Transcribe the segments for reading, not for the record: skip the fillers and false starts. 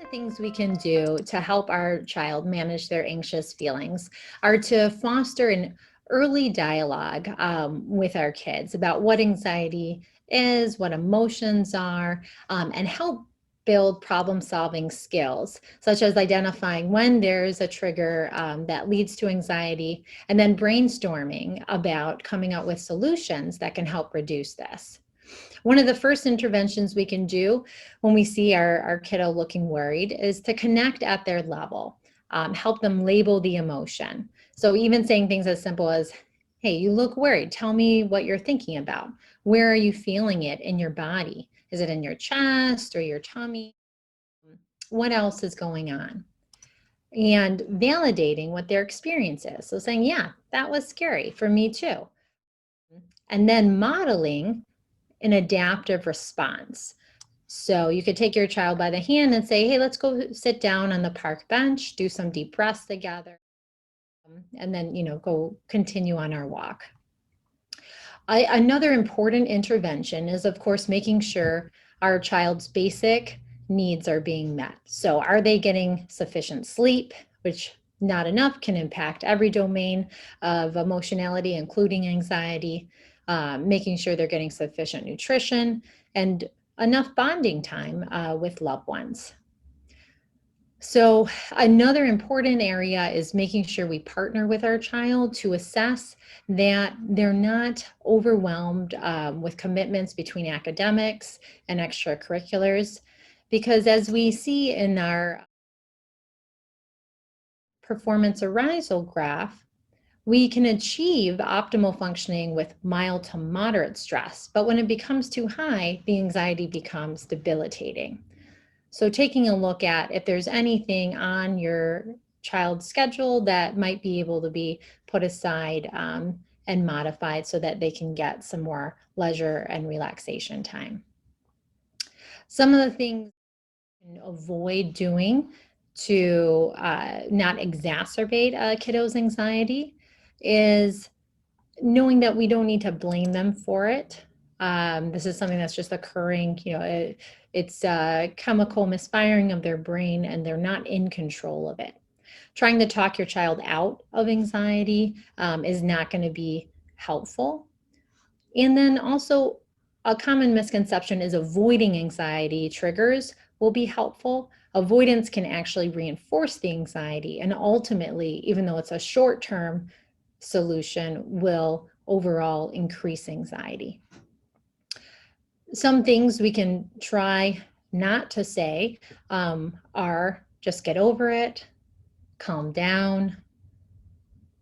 Things we can do to help our child manage their anxious feelings are to foster an early dialogue with our kids about what anxiety is, what emotions are, and help build problem-solving skills, such as identifying when there's a trigger that leads to anxiety, and then brainstorming about coming up with solutions that can help reduce this. One of the first interventions we can do when we see our kiddo looking worried is to connect at their level, help them label the emotion. So even saying things as simple as, hey, you look worried. Tell me what you're thinking about. Where are you feeling it in your body? Is it in your chest or your tummy? What else is going on? And validating what their experience is. So saying, yeah, that was scary for me too. And then modeling an adaptive response. So you could take your child by the hand and say, hey, let's go sit down on the park bench, do some deep breaths together, and then, go continue on our walk. Another important intervention is, of course, making sure our child's basic needs are being met. So are they getting sufficient sleep, which not enough can impact every domain of emotionality, including anxiety, making sure they're getting sufficient nutrition and enough bonding time with loved ones. So another important area is making sure we partner with our child to assess that they're not overwhelmed with commitments between academics and extracurriculars, because as we see in our performance arousal graph, we can achieve optimal functioning with mild to moderate stress, but when it becomes too high, the anxiety becomes debilitating. So taking a look at if there's anything on your child's schedule that might be able to be put aside and modified so that they can get some more leisure and relaxation time. Some of the things you can avoid doing to not exacerbate a kiddo's anxiety is knowing that we don't need to blame them for it. This is something that's just occurring, it's a chemical misfiring of their brain and they're not in control of it. Trying to talk your child out of anxiety is not going to be helpful. And then also a common misconception is avoiding anxiety triggers will be helpful. Avoidance can actually reinforce the anxiety, and ultimately, even though it's a short-term solution, will overall increase anxiety. Some things we can try not to say are just get over it, calm down,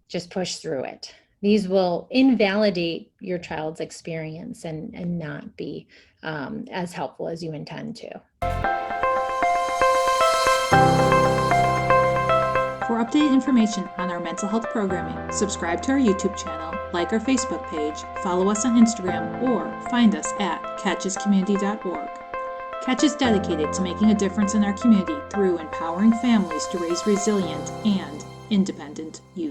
just push through it. These will invalidate your child's experience and not be as helpful as you intend to. For updated information on our mental health programming, subscribe to our YouTube channel, like our Facebook page, follow us on Instagram, or find us at catchescommunity.org. Catch is dedicated to making a difference in our community through empowering families to raise resilient and independent youth.